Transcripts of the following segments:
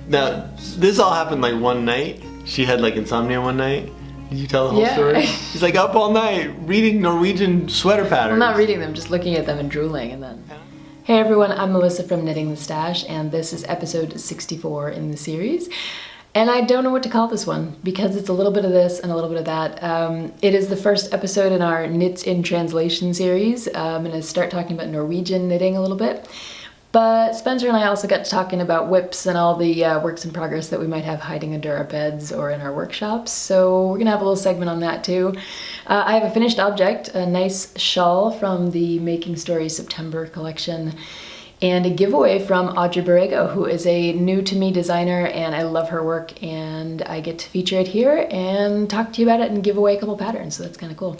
Now, this all happened like one night. She had like insomnia one night. Did you tell the whole story? She's like up all night reading Norwegian sweater patterns. I'm not reading them, just looking at them and drooling and then... Hey everyone, I'm Melissa from Knitting the Stash, and this is episode 64 in the series. And I don't know what to call this one, because it's a little bit of this and a little bit of that. It is the first episode in our Knits in Translation series. I'm gonna start talking about Norwegian knitting a little bit. But Spencer and I also got to talking about whips and all the works in progress that we might have hiding under our beds or in our workshops. So we're gonna have a little segment on that too. I have a finished object, a nice shawl from the Making Stories September collection, and a giveaway from Audrey Borrego, who is a new to me designer, and I love her work, and I get to feature it here and talk to you about it and give away a couple patterns, so that's kind of cool.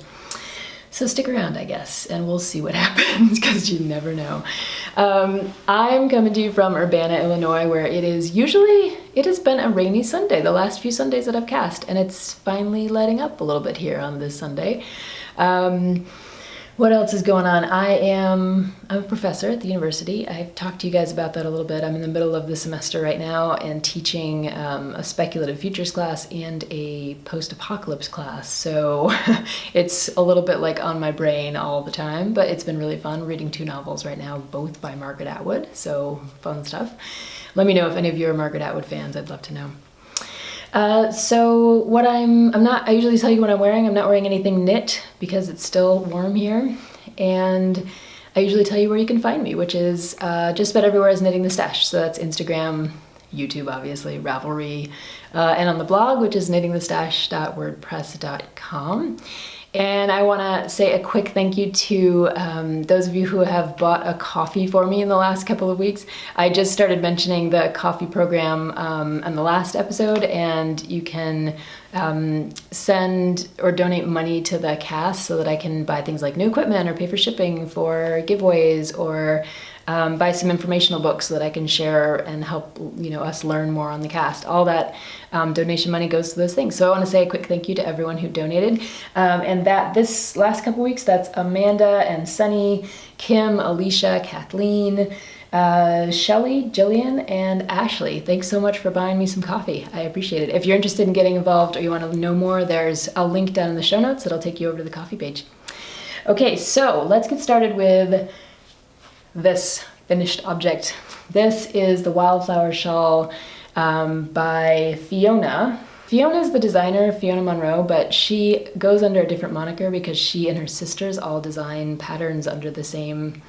So stick around, I guess, and we'll see what happens, because you never know. I'm coming to you from Urbana, Illinois, where it has been a rainy Sunday, the last few Sundays that I've cast, and it's finally letting up a little bit here on this Sunday. What else is going on? I'm a professor at the university. I've talked to you guys about that a little bit. I'm in the middle of the semester right now and teaching a speculative futures class and a post-apocalypse class. So it's a little bit like on my brain all the time, but it's been really fun reading 2 novels right now, both by Margaret Atwood. So fun stuff. Let me know if any of you are Margaret Atwood fans. I'd love to know. So what I usually tell you what I'm wearing. I'm not wearing anything knit because it's still warm here. And I usually tell you where you can find me, which is just about everywhere as Knitting the Stash. So that's Instagram, YouTube, obviously, Ravelry, and on the blog, which is knittingthestash.wordpress.com. And I want to say a quick thank you to those of you who have bought a coffee for me in the last couple of weeks. I just started mentioning the coffee program on the last episode, and you can send or donate money to the cast so that I can buy things like new equipment or pay for shipping for giveaways or buy some informational books so that I can share and help us learn more on the cast. All that donation money goes to those things. So I want to say a quick thank you to everyone who donated. And that this last couple weeks, that's Amanda and Sunny, Kim, Alicia, Kathleen, Shelly, Jillian, and Ashley. Thanks so much for buying me some coffee. I appreciate it. If you're interested in getting involved or you want to know more, there's a link down in the show notes that'll take you over to the coffee page. Okay, so let's get started with this finished object. This is the Wildflower Shawl by Fiona. Fiona is the designer, Fiona Monroe, but she goes under a different moniker because she and her sisters all design patterns under the same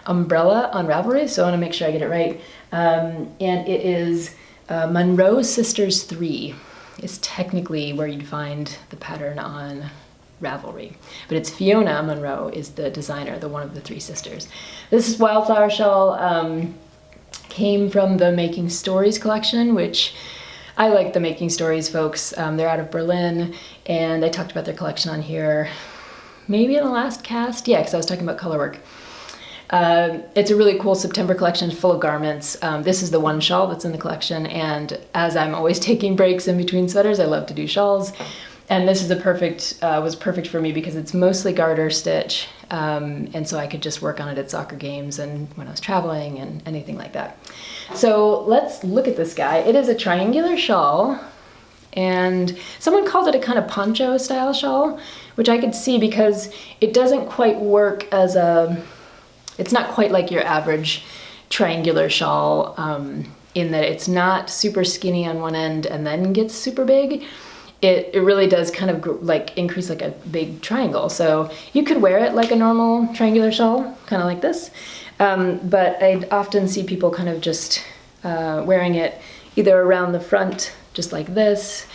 umbrella on Ravelry, so I want to make sure I get it right. And it is Monroe Sisters 3 is technically where you'd find the pattern on Ravelry, but it's Fiona Monroe is the designer, the one of the 3 sisters. This Wildflower Shawl came from the Making Stories collection, which I like the Making Stories folks. They're out of Berlin, and I talked about their collection on here maybe in the last cast. Yeah, because I was talking about color work. It's a really cool September collection full of garments. This is the one shawl that's in the collection, and as I'm always taking breaks in between sweaters, I love to do shawls. And this is was perfect for me because it's mostly garter stitch, and so I could just work on it at soccer games and when I was traveling and anything like that. So let's look at this guy. It is a triangular shawl, and someone called it a kind of poncho style shawl, which I could see because it doesn't quite work as it's not quite like your average triangular shawl in that it's not super skinny on one end and then gets super big. It really does kind of like increase like a big triangle. So you could wear it like a normal triangular shawl, kind of like this. But I'd often see people kind of just wearing it either around the front, just like this,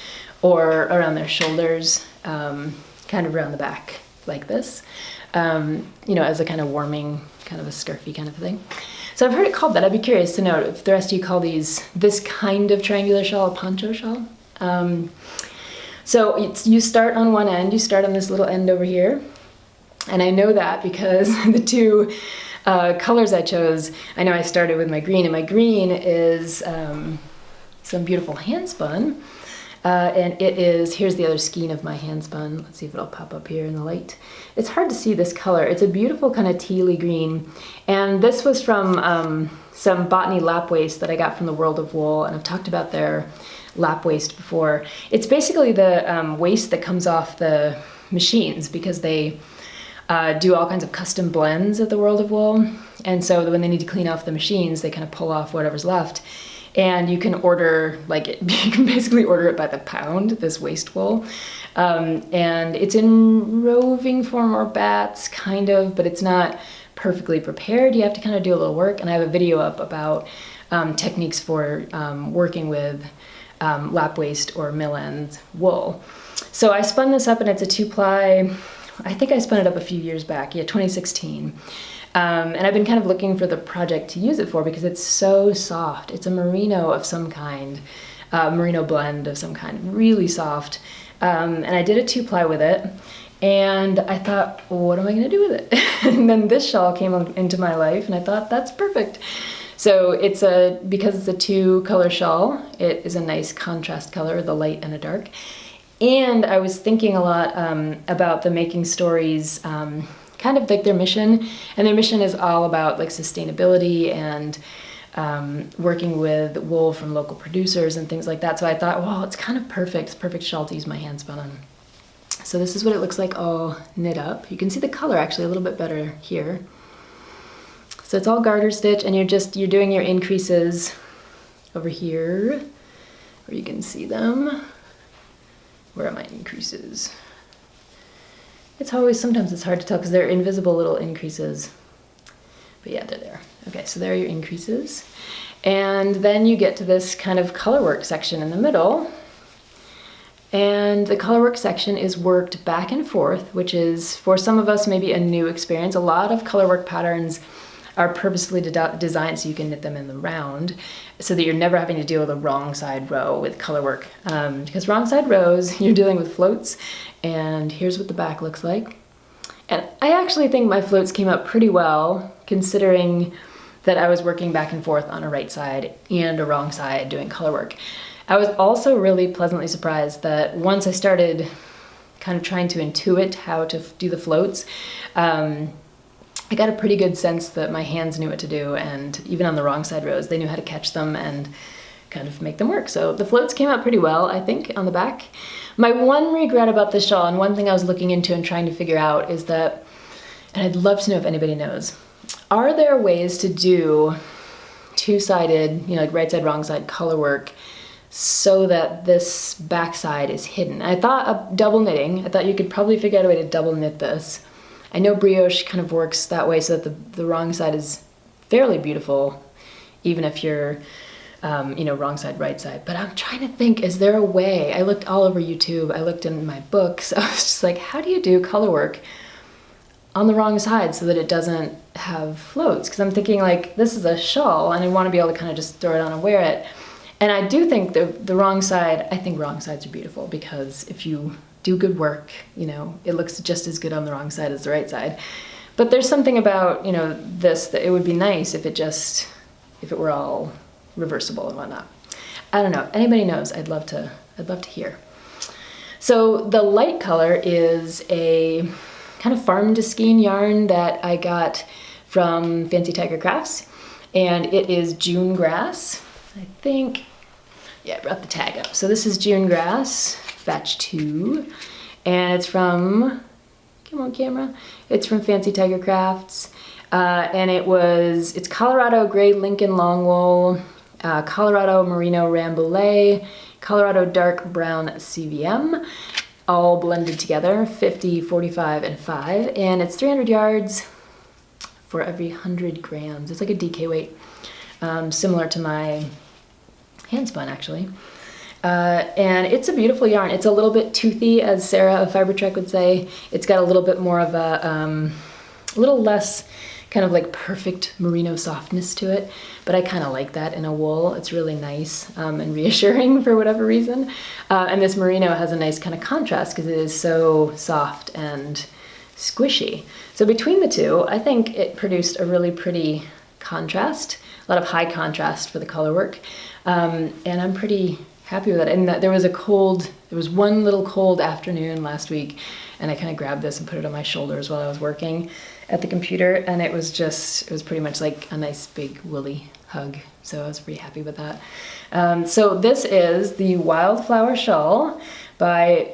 or around their shoulders, kind of around the back, like this, as a kind of warming, kind of a scarfy kind of thing. So I've heard it called that. I'd be curious to know if the rest of you call this kind of triangular shawl a poncho shawl. So you start on one end, you start on this little end over here. And I know that because the 2 colors I chose, I know I started with my green, and my green is some beautiful hand spun. And it is, here's the other skein of my hand spun. Let's see if it'll pop up here in the light. It's hard to see this color. It's a beautiful kind of tealy green. And this was from some botany lap waste that I got from the World of Wool, and I've talked about their lap waste before. It's basically the waste that comes off the machines, because they do all kinds of custom blends at the World of Wool. And so when they need to clean off the machines, they kind of pull off whatever's left. And you can order, like, you can basically order it by the pound, this waste wool. And it's in roving form or bats, kind of, but it's not perfectly prepared. You have to kind of do a little work. And I have a video up about techniques for working with lap waste or mill-end wool. So I spun this up, and it's a 2-ply. I think I spun it up a few years back, 2016. And I've been kind of looking for the project to use it for, because it's so soft. It's a merino of some kind, merino blend of some kind, really soft. And I did a 2-ply with it, and I thought, well, what am I gonna do with it? And then this shawl came into my life, and I thought, that's perfect. So because it's a 2-color shawl, it is a nice contrast color, the light and a dark. And I was thinking a lot about the Making Stories, kind of like their mission. And their mission is all about like sustainability and working with wool from local producers and things like that. So I thought, well, it's kind of perfect. It's a perfect shawl to use my hand spun on. So this is what it looks like all knit up. You can see the color actually a little bit better here. So it's all garter stitch, and you're doing your increases over here, where you can see them. Where are my increases? Sometimes it's hard to tell because they're invisible little increases. But yeah, they're there. Okay, so there are your increases. And then you get to this kind of colorwork section in the middle. And the colorwork section is worked back and forth, which is, for some of us, maybe a new experience. A lot of colorwork patterns are purposely designed so you can knit them in the round, so that you're never having to deal with a wrong side row with colorwork. Because wrong side rows, you're dealing with floats, and here's what the back looks like. And I actually think my floats came out pretty well, considering that I was working back and forth on a right side and a wrong side doing colorwork. I was also really pleasantly surprised that once I started kind of trying to intuit how to do the floats, I got a pretty good sense that my hands knew what to do, and even on the wrong side rows, they knew how to catch them and kind of make them work. So the floats came out pretty well, I think, on the back. My one regret about this shawl, and one thing I was looking into and trying to figure out, is that, and I'd love to know if anybody knows, are there ways to do two-sided, like right side, wrong side color work so that this back side is hidden? I thought of double knitting. I thought you could probably figure out a way to double knit this. I know brioche kind of works that way so that the wrong side is fairly beautiful, even if you're, wrong side, right side. But I'm trying to think, is there a way? I looked all over YouTube. I looked in my books. I was just like, how do you do color work on the wrong side so that it doesn't have floats? Because I'm thinking, like, this is a shawl, and I want to be able to kind of just throw it on and wear it. And I do think the wrong side, I think wrong sides are beautiful, because if you do good work, it looks just as good on the wrong side as the right side. But there's something about, this, that it would be nice if it were all reversible and whatnot. I don't know. Anybody knows? I'd love to hear. So the light color is a kind of farm to skein yarn that I got from Fancy Tiger Crafts, and it is June grass, I think. Yeah, I brought the tag up. So this is June grass, batch 2, and it's from, come on camera, it's from Fancy Tiger Crafts, and it's Colorado Gray Lincoln Long Wool, Colorado Merino Rambouillet, Colorado Dark Brown CVM, all blended together, 50, 45, and 5, and it's 300 yards for every 100 grams. It's like a DK weight, similar to my hand spun actually. And it's a beautiful yarn. It's a little bit toothy, as Sarah of Fiber Trek would say. It's got a little bit more of a little less kind of like perfect merino softness to it, but I kind of like that in a wool. It's really nice and reassuring for whatever reason. And this merino has a nice kind of contrast because it is so soft and squishy. So between the two, I think it produced a really pretty contrast, a lot of high contrast for the color work. And I'm pretty happy with it. And there was one little cold afternoon last week, and I kind of grabbed this and put it on my shoulders while I was working at the computer, and it was pretty much like a nice big woolly hug. So I was pretty happy with that. So this is the Wildflower Shawl by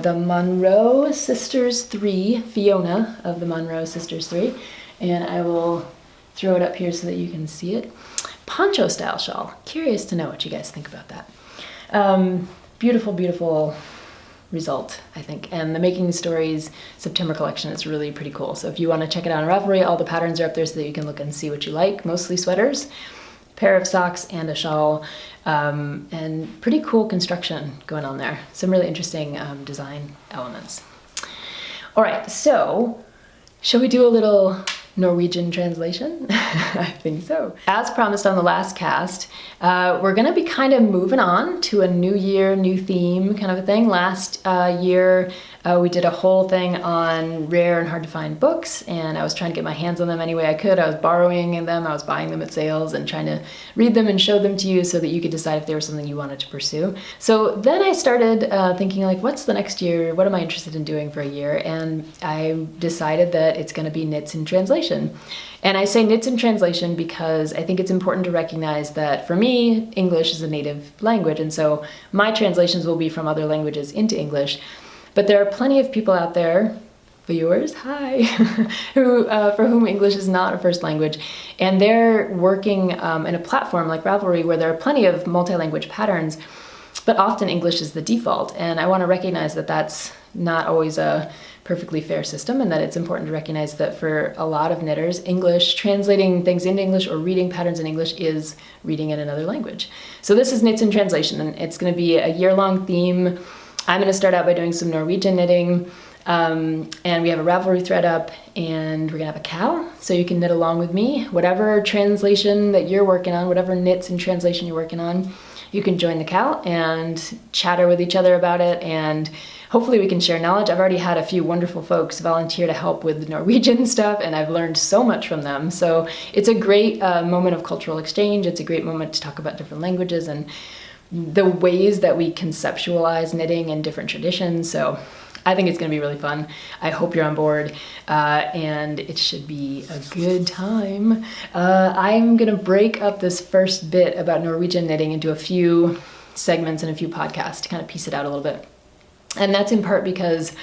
the Monroe Sisters 3, Fiona of the Monroe Sisters 3. And I will throw it up here so that you can see it. Poncho style shawl. Curious to know what you guys think about that. Beautiful, beautiful result, I think. And the Making Stories September collection is really pretty cool. So if you want to check it out on Ravelry, all the patterns are up there so that you can look and see what you like. Mostly sweaters, pair of socks, and a shawl. And pretty cool construction going on there. Some really interesting design elements. All right, so shall we do a little Norwegian translation? I think so. As promised on the last cast, we're gonna be kind of moving on to a new year, new theme kind of a thing. Last year, we did a whole thing on rare and hard to find books, and I was trying to get my hands on them any way I could. I was borrowing them, I was buying them at sales and trying to read them and show them to you so that you could decide if they were something you wanted to pursue. So then I started thinking like, what's the next year? What am I interested in doing for a year? And I decided that it's gonna be knits in translation. And I say knits in translation because I think it's important to recognize that for me, English is a native language, and so my translations will be from other languages into English. But there are plenty of people out there, viewers, hi, who for whom English is not a first language, and they're working in a platform like Ravelry where there are plenty of multi-language patterns, but often English is the default. And I want to recognize that that's not always a perfectly fair system, and that it's important to recognize that for a lot of knitters, English, translating things into English or reading patterns in English is reading in another language. So this is Knits in Translation, and it's going to be a year-long theme. I'm going to start out by doing some Norwegian knitting, and we have a Ravelry thread up, and we're going to have a cow, so you can knit along with me. Whatever translation that you're working on, whatever knits in translation you're working on, you can join the cow and chatter with each other about it, and hopefully we can share knowledge. I've already had a few wonderful folks volunteer to help with Norwegian stuff, and I've learned so much from them. So it's a great moment of cultural exchange. It's a great moment to talk about different languages and the ways that we conceptualize knitting in different traditions. So I think it's going to be really fun. I hope you're on board, and it should be a good time. I'm going to break up this first bit about Norwegian knitting into a few segments and a few podcasts to kind of piece it out a little bit. And that's in part because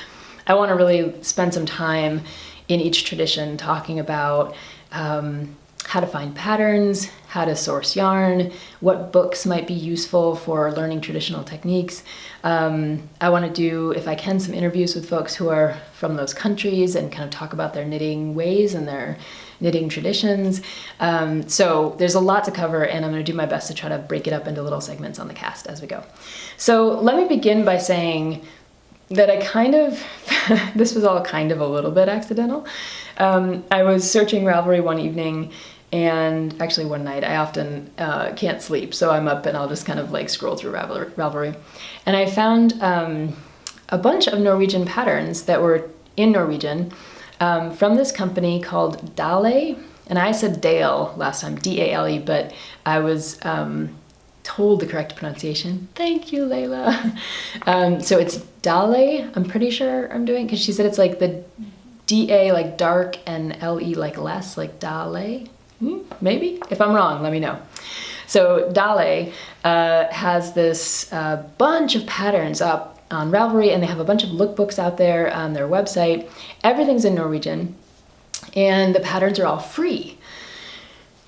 I want to really spend some time in each tradition talking about how to find patterns, how to source yarn, what books might be useful for learning traditional techniques. I want to do, if I can, some interviews with folks who are from those countries and kind of talk about their knitting ways and their knitting traditions. So there's a lot to cover, and I'm going to do my best to try to break it up into little segments on the cast as we go. So let me begin by saying that I kind of, this was all kind of a little bit accidental. I was searching Ravelry one evening, and actually one night. I often can't sleep, so I'm up and I'll just kind of like scroll through Ravelry. And I found a bunch of Norwegian patterns that were in Norwegian from this company called Dale. And I said Dale last time, D-A-L-E, but I was told the correct pronunciation. Thank you, Layla. So it's Dale, I'm pretty sure I'm doing, because she said it's like the D-A like dark and L-E like less, like Dale. Maybe? If I'm wrong, let me know. So Dale has this bunch of patterns up on Ravelry, and they have a bunch of lookbooks out there on their website. Everything's in Norwegian, and the patterns are all free.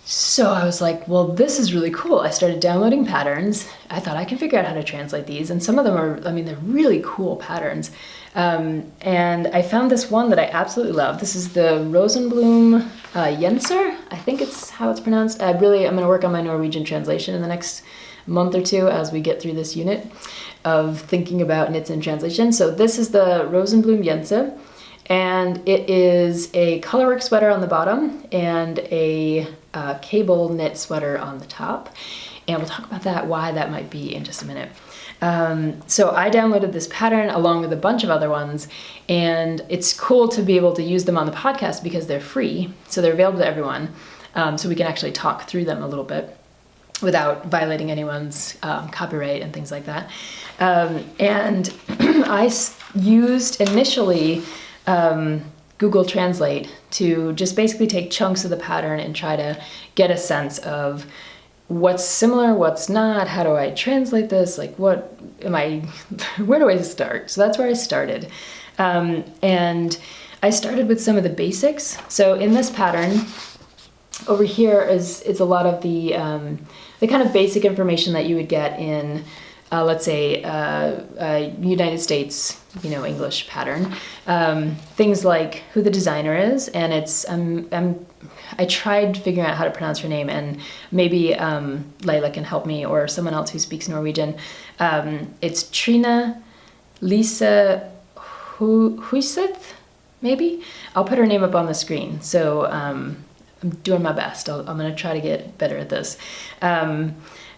So I was like, well, this is really cool. I started downloading patterns. I thought I can figure out how to translate these, and some of them are, I mean, they're really cool patterns. And I found this one that I absolutely love. This is the Rosenblum Jenser. I think it's how it's pronounced. I'm going to work on my Norwegian translation in the next month or two as we get through this unit of thinking about knits in translation. So this is the Rosenblum Jenser, and it is a colorwork sweater on the bottom and a cable knit sweater on the top. And we'll talk about that, why that might be, in just a minute. So I downloaded this pattern along with a bunch of other ones, and it's cool to be able to use them on the podcast because they're free, so they're available to everyone, so we can actually talk through them a little bit. without violating anyone's copyright and things like that. And I used initially Google Translate to just basically take chunks of the pattern and try to get a sense of what's similar, what's not, how do I translate this, like what am I, where do I start? So that's where I started. And I started with some of the basics. So in this pattern, over here is a lot of the kind of basic information that you would get in, let's say, a United States, English pattern. Things like who the designer is, and it's I tried figuring out how to pronounce her name, and maybe Layla can help me, or someone else who speaks Norwegian. It's Trina Lisa Huyseth, maybe? I'll put her name up on the screen. So I'm doing my best. I'm going to try to get better at this.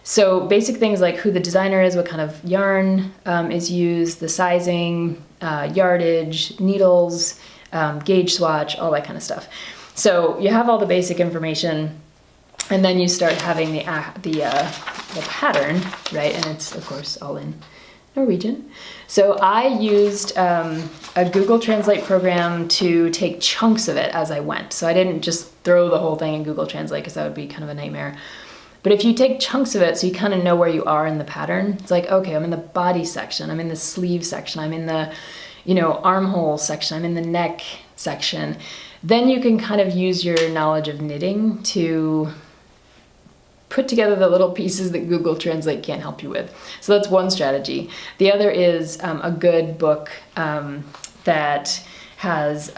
So basic things like who the designer is, what kind of yarn is used, the sizing, yardage, needles, gauge swatch, all that kind of stuff. So you have all the basic information, and then you start having the pattern, right? And it's of course all in Norwegian. So I used a Google Translate program to take chunks of it as I went. So I didn't just throw the whole thing in Google Translate because that would be kind of a nightmare. But if you take chunks of it so you kind of know where you are in the pattern, it's like, okay, I'm in the body section, I'm in the sleeve section, I'm in the, armhole section, I'm in the neck section, then you can kind of use your knowledge of knitting to put together the little pieces that Google Translate can't help you with. So that's one strategy. The other is a good book that has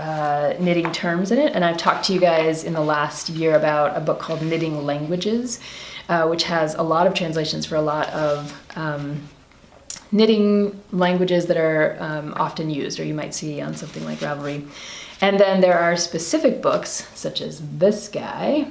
knitting terms in it. And I've talked to you guys in the last year about a book called Knitting Languages, which has a lot of translations for a lot of knitting languages that are often used, or you might see on something like Ravelry. And then there are specific books, such as this guy,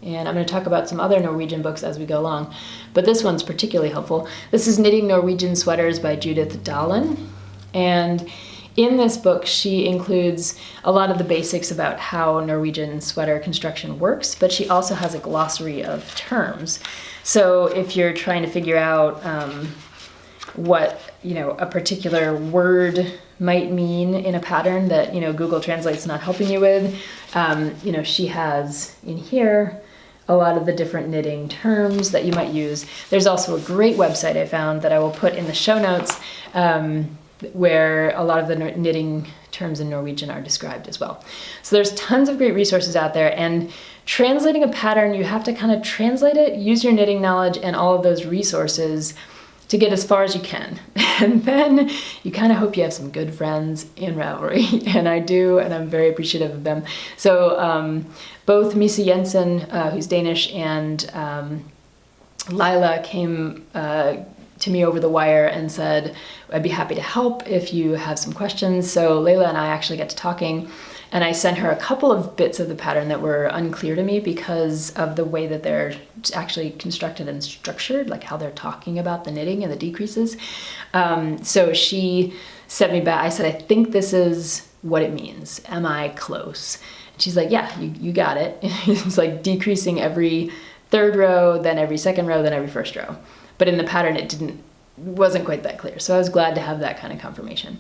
and I'm going to talk about some other Norwegian books as we go along, but this one's particularly helpful. This is Knitting Norwegian Sweaters by Judith Dahlen, and in this book she includes a lot of the basics about how Norwegian sweater construction works, but she also has a glossary of terms. So if you're trying to figure out what a particular word might mean in a pattern that Google Translate's not helping you with, she has in here a lot of the different knitting terms that you might use. There's also a great website I found that I will put in the show notes where a lot of the knitting terms in Norwegian are described as well. So there's tons of great resources out there, and translating a pattern, you have to kind of translate it, use your knitting knowledge and all of those resources to get as far as you can. And then you kind of hope you have some good friends in Ravelry, and I do, and I'm very appreciative of them. So both Misa Jensen, who's Danish, and Lila came to me over the wire and said, I'd be happy to help if you have some questions. So Layla and I actually got to talking, and I sent her a couple of bits of the pattern that were unclear to me because of the way that they're actually constructed and structured, like how they're talking about the knitting and the decreases. So she sent me back, I said, I think this is what it means. Am I close? And she's like, yeah, you got it. It's like decreasing every third row, then every second row, then every first row. But in the pattern, it wasn't quite that clear. So I was glad to have that kind of confirmation.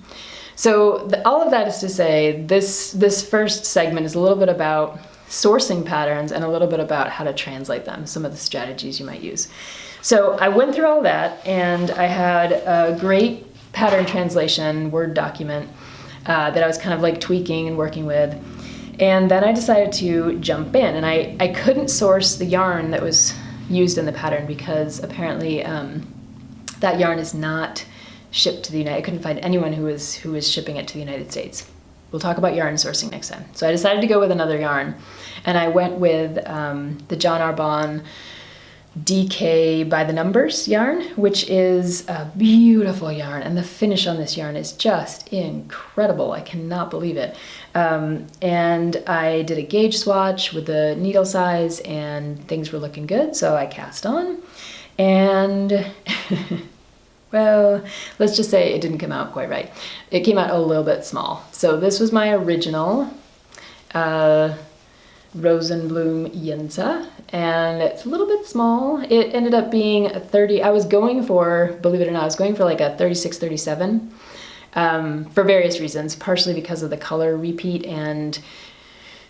So all of that is to say, this first segment is a little bit about sourcing patterns and a little bit about how to translate them, some of the strategies you might use. So I went through all that, and I had a great pattern translation Word document that I was kind of like tweaking and working with. And then I decided to jump in, and I couldn't source the yarn that was used in the pattern because apparently that yarn is not shipped to the I couldn't find anyone who was shipping it to the United States. We'll talk about yarn sourcing next time. So I decided to go with another yarn, and I went with the John Arbonne DK by the Numbers yarn, which is a beautiful yarn, and the finish on this yarn is just incredible. I cannot believe it. And I did a gauge swatch with the needle size, and things were looking good, so I cast on, and well, let's just say it didn't come out quite right. It came out a little bit small. So this was my original Rosenblum Yensa, and it's a little bit small. It ended up being a 30, I was going for, believe it or not, I was going for like a 36-37 for various reasons, partially because of the color repeat and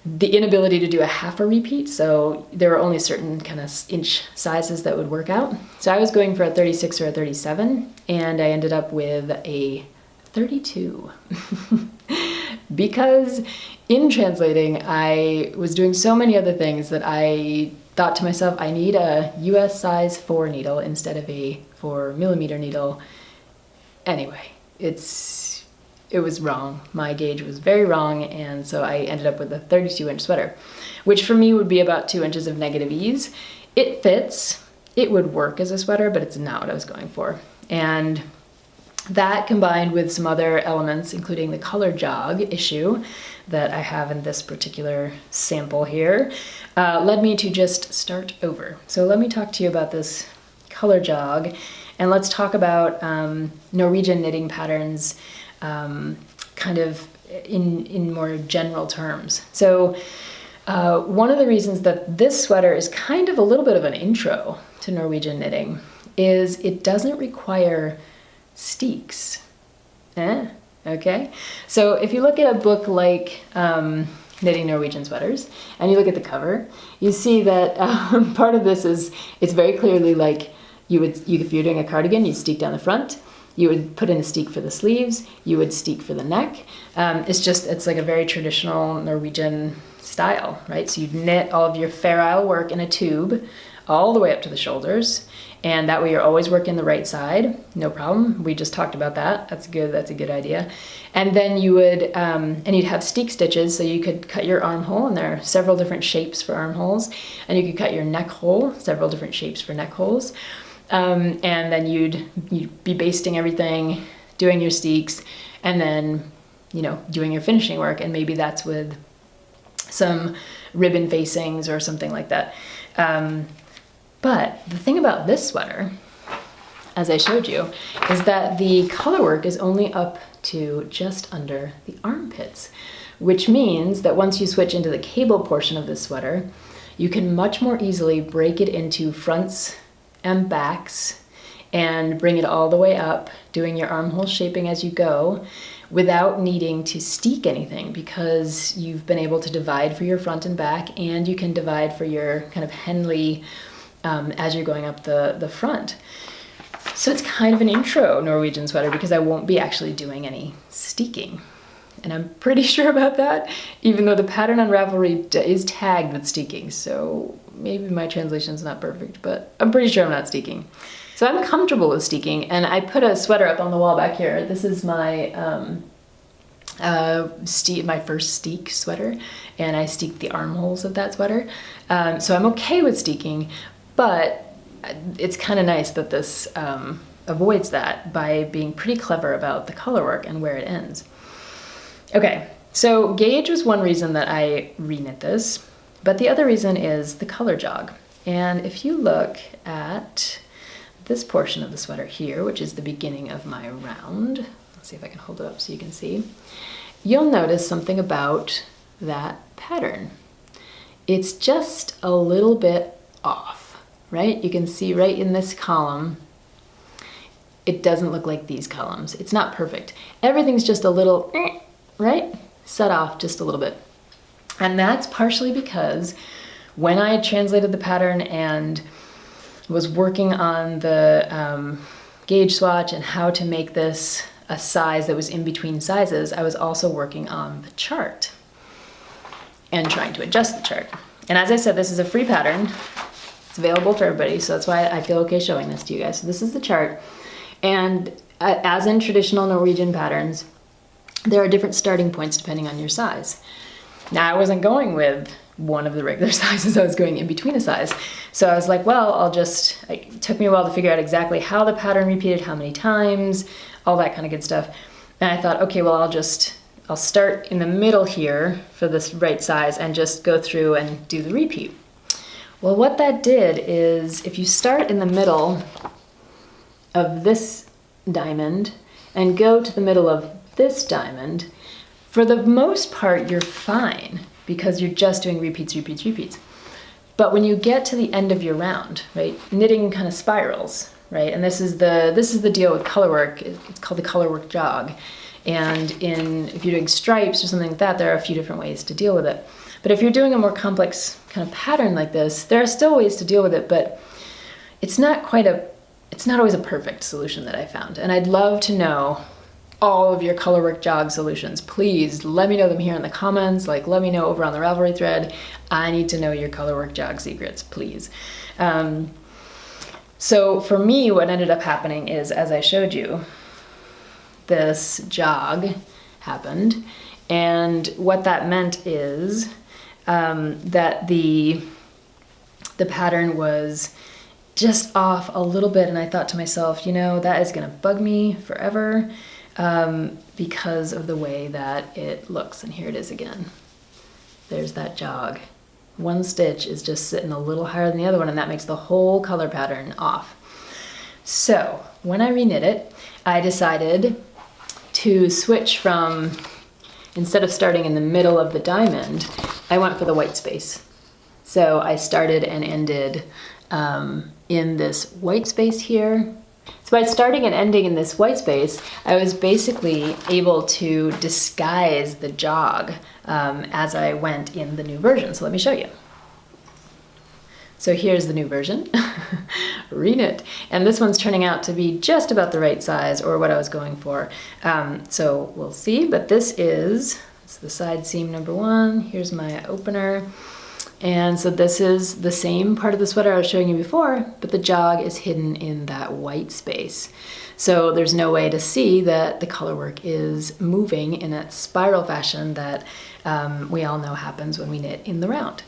the inability to do a half a repeat, so there were only certain kind of inch sizes that would work out. So I was going for a 36 or a 37, and I ended up with a 32. Because in translating, I was doing so many other things that I thought to myself, I need a US size 4 needle instead of a 4mm needle. Anyway, it was wrong. My gauge was very wrong, and so I ended up with a 32-inch sweater, which for me would be about 2 inches of negative ease. It fits, it would work as a sweater, but it's not what I was going for. And that, combined with some other elements, including the color jog issue that I have in this particular sample here, led me to just start over. So let me talk to you about this color jog, and let's talk about Norwegian knitting patterns kind of in more general terms. So one of the reasons that this sweater is kind of a little bit of an intro to Norwegian knitting is it doesn't require steeks. Okay? So if you look at a book like Knitting Norwegian Sweaters, and you look at the cover, you see that part of this is, it's very clearly like if you're doing a cardigan, you'd steek down the front. You would put in a steek for the sleeves, you would steek for the neck. It's like a very traditional Norwegian style, right? So you'd knit all of your Fair Isle work in a tube all the way up to the shoulders, and that way you're always working the right side, no problem. We just talked about that. That's a good idea. And then you would, and you'd have steek stitches, so you could cut your armhole, and there are several different shapes for armholes, and you could cut your neck hole, several different shapes for neck holes. And then you'd be basting everything, doing your steeks, and then, doing your finishing work. And maybe that's with some ribbon facings or something like that. But the thing about this sweater, as I showed you, is that the color work is only up to just under the armpits, which means that once you switch into the cable portion of this sweater, you can much more easily break it into fronts and backs and bring it all the way up, doing your armhole shaping as you go without needing to steek anything, because you've been able to divide for your front and back, and you can divide for your kind of Henley as you're going up the front. So it's kind of an intro Norwegian sweater because I won't be actually doing any steeking. And I'm pretty sure about that, even though the pattern on Ravelry is tagged with steeking. So maybe my translation's not perfect, but I'm pretty sure I'm not steeking. So I'm comfortable with steeking, and I put a sweater up on the wall back here. This is my my first steek sweater, and I steeked the armholes of that sweater. So I'm okay with steeking, but it's kind of nice that this avoids that by being pretty clever about the color work and where it ends. Okay, so gauge was one reason that I reknit this, but the other reason is the color jog. And if you look at this portion of the sweater here, which is the beginning of my round, let's see if I can hold it up so you can see, you'll notice something about that pattern. It's just a little bit off, right? You can see right in this column, it doesn't look like these columns. It's not perfect. Everything's just a little, right? Set off just a little bit. And that's partially because when I translated the pattern and was working on the gauge swatch and how to make this a size that was in between sizes, I was also working on the chart and trying to adjust the chart. And as I said, this is a free pattern. It's available for everybody, so that's why I feel okay showing this to you guys. So this is the chart. And as in traditional Norwegian patterns, there are different starting points depending on your size. Now, I wasn't going with one of the regular sizes, I was going in between a size. So I was like, well, it took me a while to figure out exactly how the pattern repeated, how many times, all that kind of good stuff. And I thought, okay, well, I'll start in the middle here for this right size and just go through and do the repeat. Well, what that did is if you start in the middle of this diamond and go to the middle of this diamond, for the most part, you're fine. because you're just doing repeats, repeats, repeats. But when you get to the end of your round, right, knitting kind of spirals, right? And this is the deal with color work. It's called the color work jog. And if you're doing stripes or something like that, there are a few different ways to deal with it. But if you're doing a more complex kind of pattern like this, there are still ways to deal with it, but it's not always a perfect solution that I found. And I'd love to know all of your color work jog solutions. Please let me know them here in the comments. Like, let me know over on the Ravelry thread. I need to know your color work jog secrets, please. So for me, what ended up happening is, as I showed you, this jog happened. And what that meant is that the pattern was just off a little bit. And I thought to myself, you know, that is gonna bug me forever because of the way that it looks. And here it is again. There's that jog. One stitch is just sitting a little higher than the other one, and that makes the whole color pattern off. So when I reknit it, I decided to switch from, instead of starting in the middle of the diamond, I went for the white space. So I started and ended in this white space here. So by starting and ending in this white space, I was basically able to disguise the jog as I went in the new version. So let me show you. So here's the new version, reknit. And this one's turning out to be just about the right size, or what I was going for. So we'll see, but it's the side seam number 1. Here's my opener. And so this is the same part of the sweater I was showing you before, but the jog is hidden in that white space. So there's no way to see that the color work is moving in that spiral fashion that we all know happens when we knit in the round.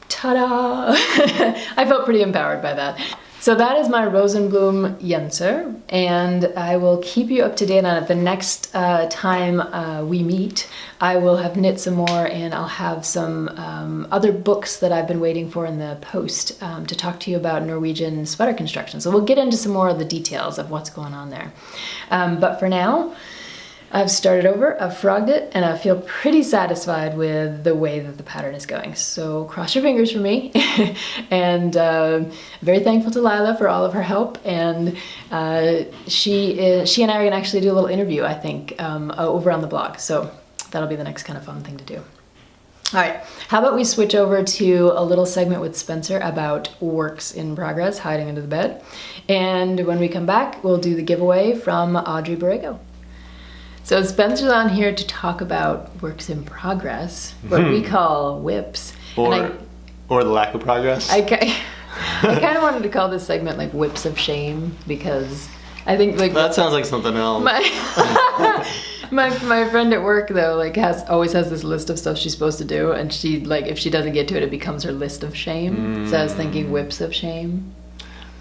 Ta-da! I felt pretty empowered by that. So that is my Rosenblum Yenser, and I will keep you up to date on it. The next time we meet, I will have knit some more, and I'll have some other books that I've been waiting for in the post to talk to you about Norwegian sweater construction. So we'll get into some more of the details of what's going on there. But for now, I've started over, I've frogged it, and I feel pretty satisfied with the way that the pattern is going. So cross your fingers for me. And very thankful to Lila for all of her help. And she and I are gonna actually do a little interview, I think, over on the blog. So that'll be the next kind of fun thing to do. All right, how about we switch over to a little segment with Spencer about works in progress hiding under the bed. And when we come back, we'll do the giveaway from Audrey Borrego. So Spencer's on here to talk about works in progress, what we call whips. Or the lack of progress. I kind of wanted to call this segment like whips of shame, because I think like that sounds like something else. My friend at work though always has this list of stuff she's supposed to do, and she if she doesn't get to it becomes her list of shame. So I was thinking whips of shame.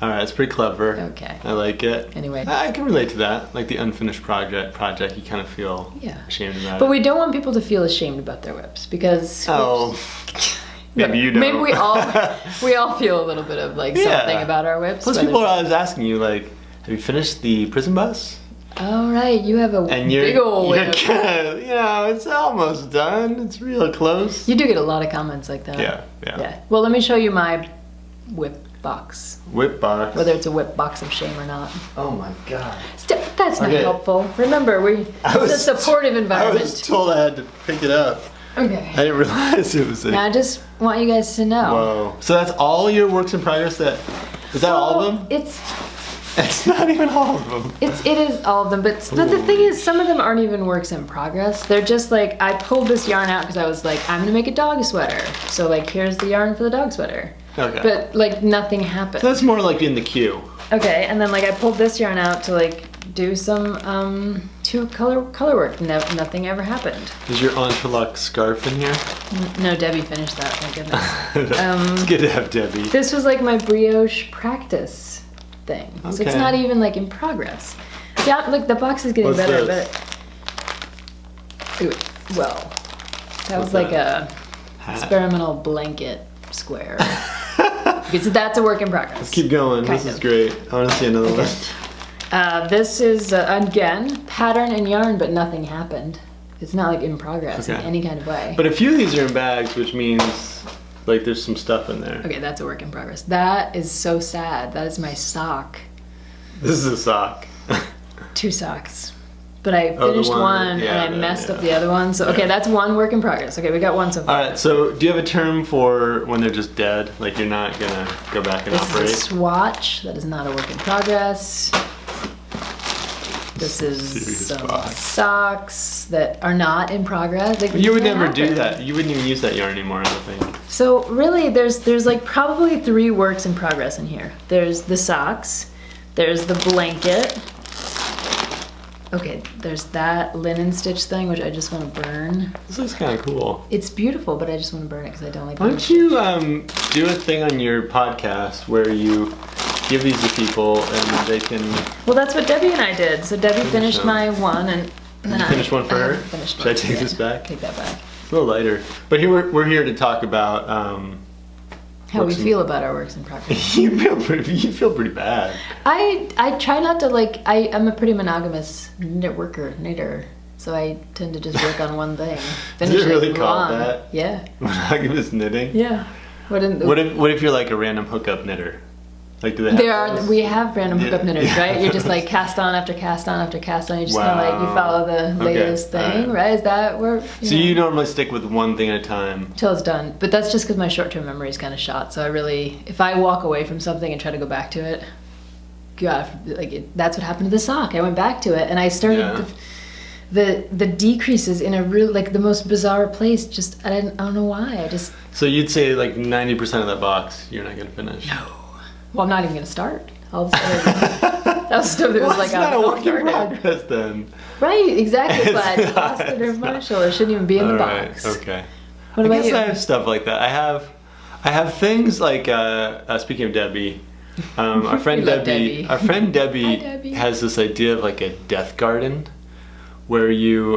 All right, it's pretty clever. Okay. I like it. Anyway. I can relate to that. Like the unfinished project, you kind of feel ashamed about it. But we don't want people to feel ashamed about their whips, because maybe you don't. Maybe we all feel a little bit of something about our whips. Plus people are always asking you have you finished the prison bus? All right, you have a big old whip. You're kind of, it's almost done. It's real close. You do get a lot of comments like that. Yeah. Well, let me show you my whip box. Whip box. Whether it's a whip box of shame or not. Oh my god. That's not helpful. Remember, it's a supportive environment. I was told I had to pick it up. Okay. I didn't realize it was I just want you guys to know. Whoa. So that's all your works in progress? Is that all of them? It's not even all of them. It is all of them, but the thing is, some of them aren't even works in progress. They're just I pulled this yarn out because I was I'm gonna make a dog sweater. So here's the yarn for the dog sweater. Okay. But nothing happened. So that's more in the queue. Okay, and then I pulled this yarn out to do some color work. Nothing ever happened. Is your entrelac scarf in here? No, Debbie finished that, thank goodness. It's good to have Debbie. This was my brioche practice thing. Okay. So it's not even in progress. See, the box is getting better, well, that was a experimental blanket square. Because that's a work in progress. Let's keep going. This is great. I want to see another one. This is, again, pattern and yarn, but nothing happened. It's not like in progress in any kind of way. But a few of these are in bags, which means like there's some stuff in there. Okay, that's a work in progress. That is so sad. That is my sock. This is a sock. 2 socks. But I finished one and I messed up the other one. So, okay, that's one work in progress. Okay, we got one so far. All right, so do you have a term for when they're just dead? Like you're not going to go back and operate? This is a swatch. That is not a work in progress. This is some socks that are not in progress. Like, you would never do that. You wouldn't even use that yarn anymore, I don't think. So really, there's like probably 3 works in progress in here. There's the socks. There's the blanket. Okay, there's that linen stitch thing, which I just want to burn. This looks kind of cool. It's beautiful, but I just want to burn it because I don't like. Why don't you do a thing on your podcast where you give these to people and they can... Well, that's what Debbie and I did. So Debbie finished my one, and then you finished one for her? Finished Should I take this back? Take that back. It's a little lighter. But here we're here to talk about... how we feel about our works in progress. You feel pretty bad. I try not to like. I'm a pretty monogamous knitter, so I tend to just work on one thing. Is it really called that? Yeah. Monogamous knitting. Yeah. What if you're like a random hookup knitter? Like, do they have we have random hookup knitters, right? You're just like cast on after cast on after cast on. You just kind of like you follow the latest thing, right? Is that where? You normally stick with one thing at a time till it's done. But that's just because my short-term memory is kind of shot. So I really, if I walk away from something and try to go back to it, God, that's what happened to the sock. I went back to it and I started the decreases in a real like the most bizarre place. Just I don't know why. I just. So you'd say like 90% of that box you're not gonna finish. No. Well, I'm not even gonna start. All the stuff that was stuff that was like not a work in progress then. Right, exactly. But I lost it in Marshall. It shouldn't even be in the box. Okay. What about you? I have stuff like that. I have things like speaking of Debbie, our friend Debbie. Our friend Debbie, has this idea of like a death garden, where you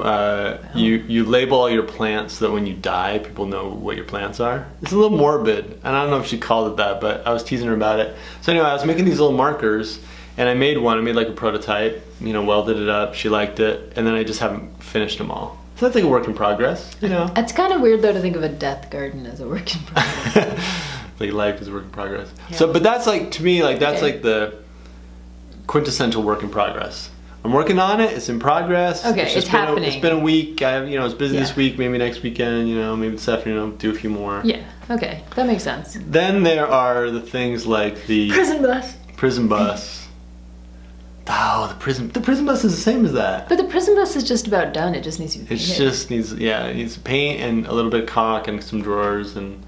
label all your plants so that when you die, people know what your plants are. It's a little morbid, and I don't know if she called it that, but I was teasing her about it. So anyway, I was making these little markers, and I made one. I made like a prototype, welded it up. She liked it, and then I just haven't finished them all. So that's like a work in progress, It's kind of weird though to think of a death garden as a work in progress. Like life is a work in progress. Yeah. So, but that's like, to me, like that's like the quintessential work in progress. I'm working on it. It's in progress. Okay, it's happening. It's been a week. I have, it's busy this week. Maybe next weekend. Maybe this afternoon I'll do a few more. Yeah. Okay, that makes sense. Then there are the things like the prison bus. Prison bus. Oh, the prison bus is the same as that. But the prison bus is just about done. It just needs to be painted. It needs paint and a little bit of caulk and some drawers and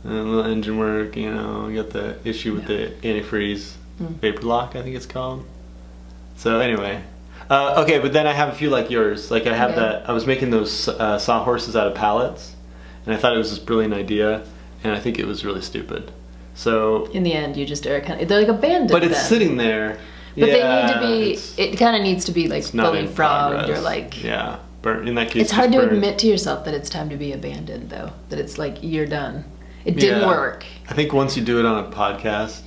a little engine work. You got the issue with the antifreeze vapor lock, I think it's called. So anyway, okay, but then I have a few like yours. Like I have that. I was making those sawhorses out of pallets, and I thought it was this brilliant idea, and I think it was really stupid. So in the end, you just are kind of, they're like abandoned. But it's sitting there. But they need to be. It kind of needs to be like fully frogged or like. Burnt. In that case, it's hard to admit to yourself that it's time to be abandoned, though. That it's like you're done. It didn't work. I think once you do it on a podcast,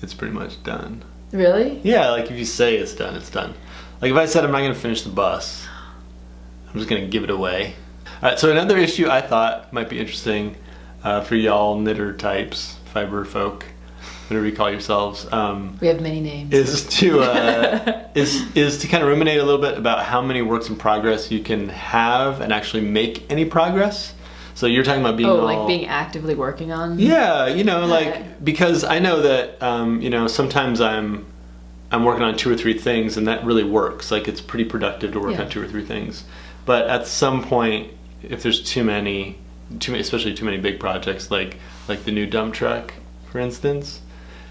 it's pretty much done. Really? Yeah, like if you say it's done, it's done. Like if I said I'm not going to finish the bus, I'm just going to give it away. All right, so another issue I thought might be interesting for y'all knitter types, fiber folk, whatever you call yourselves. We have many names. Is to is to kind of ruminate a little bit about how many works in progress you can have and actually make any progress. So you're talking about being like being actively working on? Yeah, like, because I know that, sometimes I'm working on 2 or 3 things and that really works. Like it's pretty productive to work on 2 or 3 things. But at some point, if there's too many, especially too many big projects, like the new dump truck, for instance,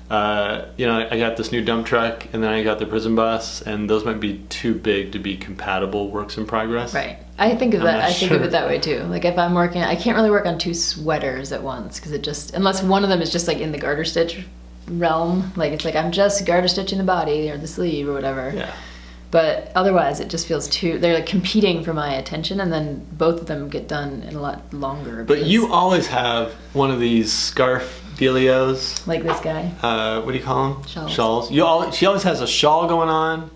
I got this new dump truck and then I got the prison bus, and those might be too big to be compatible works in progress. Right. I think of that. I think of it that way too. Like if I'm working, I can't really work on 2 sweaters at once because it just, unless one of them is just like in the garter stitch realm, like it's like I'm just garter stitching the body or the sleeve or whatever. Yeah. But otherwise, it just feels they're like competing for my attention, and then both of them get done in a lot longer. But you always have one of these scarf dealios. Like this guy. What do you call them? Shawls. She always has a shawl going on,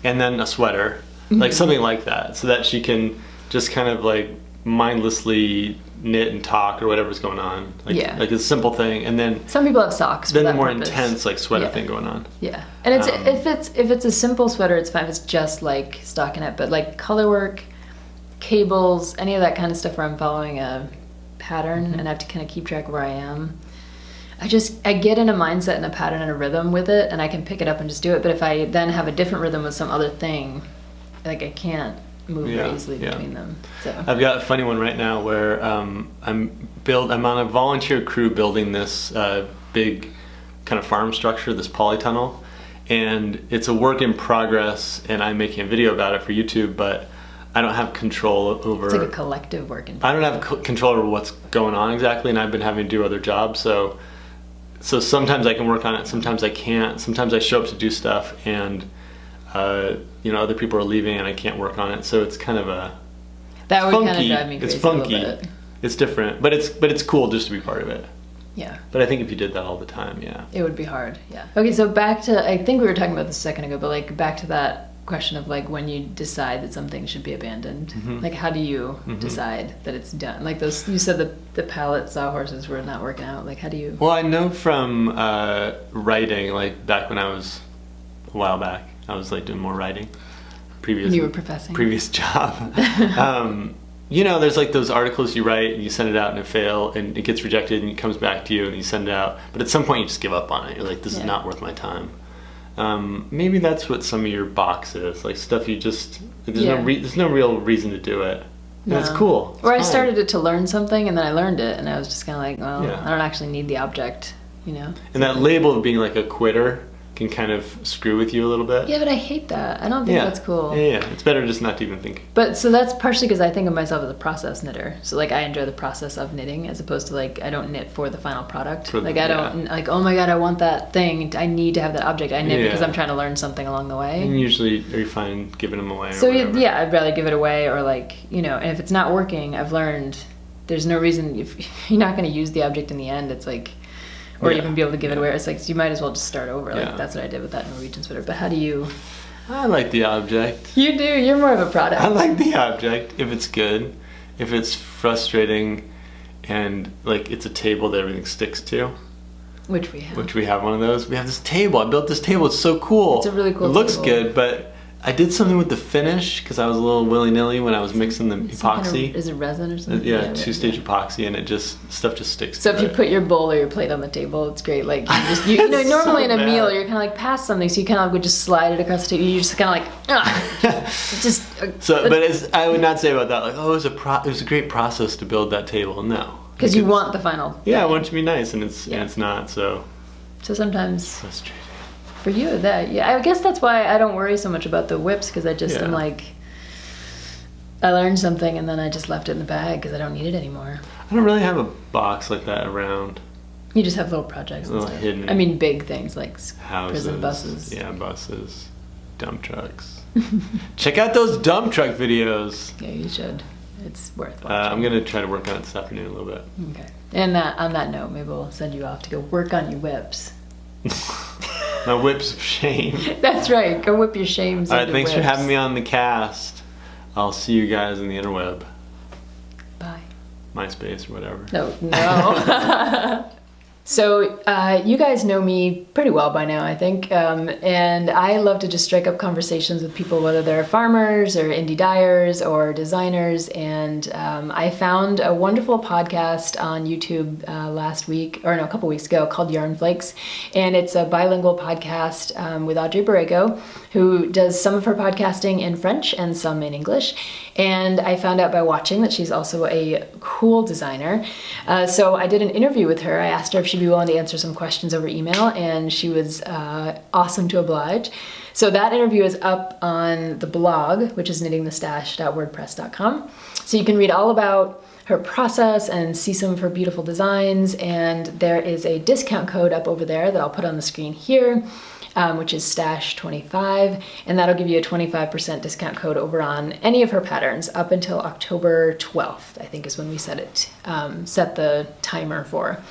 and then a sweater, like something like that, so that she can just kind of like mindlessly knit and talk or whatever's going on. Like, like a simple thing, and then some people have socks. Then the more intense like sweater thing going on. Yeah, and it's if it's a simple sweater, it's fine. If it's just like stockinette, but like color work, cables, any of that kind of stuff where I'm following a pattern and I have to kind of keep track of where I am. I get in a mindset and a pattern and a rhythm with it, and I can pick it up and just do it. But if I then have a different rhythm with some other thing, like I can't move very easily between them. So I've got a funny one right now where I'm on a volunteer crew building this big kind of farm structure, this polytunnel, and it's a work in progress, and I'm making a video about it for YouTube, but I don't have control over... It's like a collective work in progress. I don't have control over what's going on exactly, and I've been having to do other jobs, so sometimes I can work on it, sometimes I can't. Sometimes I show up to do stuff, and other people are leaving and I can't work on it, so it's kind of that would kind of drive me crazy. It's funky. A little bit. It's different, but it's cool just to be part of it. Yeah. But I think if you did that all the time, it would be hard. Yeah. Okay, so back to, I think we were talking about this a second ago, but like back to that question of like when you decide that something should be abandoned, like how do you decide that it's done? Like those, you said the palette sawhorses were not working out. Like how do you? Well, I know from writing, like back when I was a while back, I was like doing more writing. You were professing. Previous job. There's like those articles you write and you send it out and it gets rejected and it comes back to you and you send it out. But at some point you just give up on it. You're like, this is not worth my time. Maybe that's what some of your box is. Like stuff you just, there's no real reason to do it. And it's cool. Or I started it to learn something and then I learned it and I was just kind of like, well, I don't actually need the object, And that label of being like a quitter can kind of screw with you a little bit. Yeah, but I hate that. I don't think that's cool. Yeah, it's better just not to even think. But so that's partially because I think of myself as a process knitter. So like I enjoy the process of knitting as opposed to like I don't knit for the final product. I don't like, oh my god, I want that thing. I need to have that object. I knit because I'm trying to learn something along the way. And usually are you fine giving them away? So I'd rather give it away or like, and if it's not working, I've learned there's no reason if you're not going to use the object in the end. It's like, or even be able to give it away. It's like, so you might as well just start over. Like that's what I did with that Norwegian sweater. But how do you? I like the object. You do. You're more of a product. I like the object if it's good. If it's frustrating, and like it's a table that everything sticks to. Which we have. Which we have one of those. We have this table. I built this table. It's so cool. It's a really cool. It looks good, but I did something with the finish because I was a little willy-nilly when I was mixing the epoxy. Is it resin or something? Yeah, two-stage epoxy, and stuff just sticks. So if you put your bowl or your plate on the table, it's great. Like normally in a meal, you're kind of like past something, so you kind of would just slide it across the table. You just kind of like, But I would not say about that. Like, oh, it was a great process to build that table. No, because you want the final. Yeah, I want it to be nice, and it's not. So sometimes frustrating. For you, I guess that's why I don't worry so much about the whips, because I just am like, I learned something and then I just left it in the bag because I don't need it anymore. I don't really have a box like that around. You just have little projects. Little hidden. I mean, big things like houses, prison buses. Yeah, buses, dump trucks. Check out those dump truck videos. Yeah, you should. It's worth watching. I'm gonna try to work on it this afternoon a little bit. Okay. And on that note, maybe we'll send you off to go work on your whips. My whips of shame. That's right. Go whip your shames. All right, thanks for having me on the cast. I'll see you guys in the interweb. Bye. MySpace or whatever. No. So you guys know me pretty well by now, I think, and I love to just strike up conversations with people, whether they're farmers or indie dyers or designers, and I found a wonderful podcast on YouTube a couple weeks ago called Yarn Flakes, and it's a bilingual podcast with Audrey Borrego, who does some of her podcasting in French and some in English, and I found out by watching that she's also a cool designer, so I did an interview with her. I asked her if she'd be willing to answer some questions over email, and she was awesome to oblige. So that interview is up on the blog, which is knittingthestash.wordpress.com. So you can read all about her process and see some of her beautiful designs, and there is a discount code up over there that I'll put on the screen here, which is stash25, and that'll give you a 25% discount code over on any of her patterns up until October 12th, I think is when we set the timer for.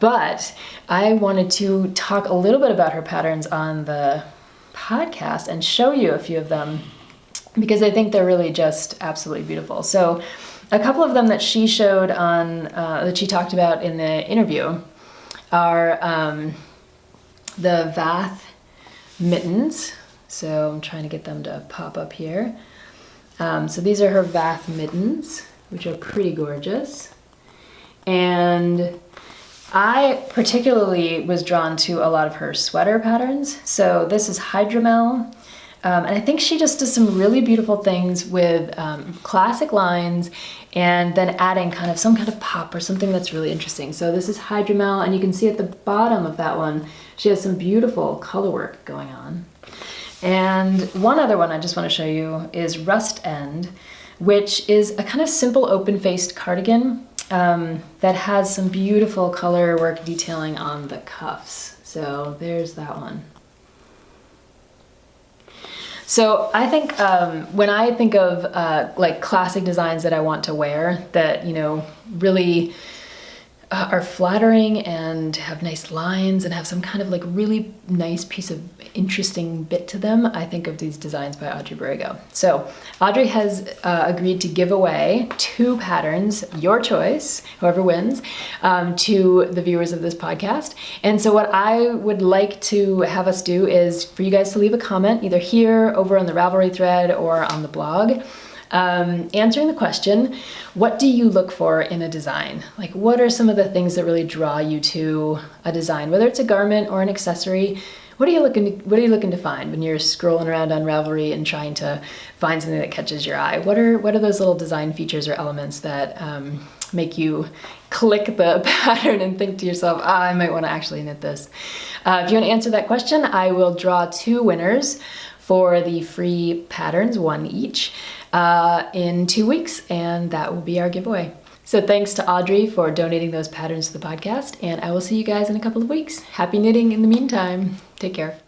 But I wanted to talk a little bit about her patterns on the podcast and show you a few of them. because I think they're really just absolutely beautiful. So a couple of them that she showed on, that she talked about in the interview are the Vath mittens. So I'm trying to get them to pop up here. So these are her Vath mittens, which are pretty gorgeous. And I particularly was drawn to a lot of her sweater patterns. So this is Hydromel. And I think she just does some really beautiful things with classic lines and then adding kind of some kind of pop or something that's really interesting. So this is Hydromel, and you can see at the bottom of that one, she has some beautiful color work going on. And one other one I just want to show you is Rust End, which is a kind of simple open-faced cardigan that has some beautiful color work detailing on the cuffs. So there's that one. So I think when I think of like classic designs that I want to wear that, you know, really are flattering and have nice lines and have some kind of like really nice piece of interesting bit to them, I think of these designs by Audrey Borrego. So Audrey has agreed to give away 2 patterns, your choice, whoever wins, to the viewers of this podcast. And so what I would like to have us do is for you guys to leave a comment either here, over on the Ravelry thread, or on the blog, answering the question, what do you look for in a design? Like, what are some of the things that really draw you to a design, whether it's a garment or an accessory? What are you looking to find when you're scrolling around on Ravelry and trying to find something that catches your eye? What are those little design features or elements that make you click the pattern and think to yourself, I might want to actually knit this? If you want to answer that question, I will draw 2 winners for the free patterns, 1 each, in 2 weeks, and that will be our giveaway. So thanks to Audrey for donating those patterns to the podcast, and I will see you guys in a couple of weeks. Happy knitting in the meantime. Take care.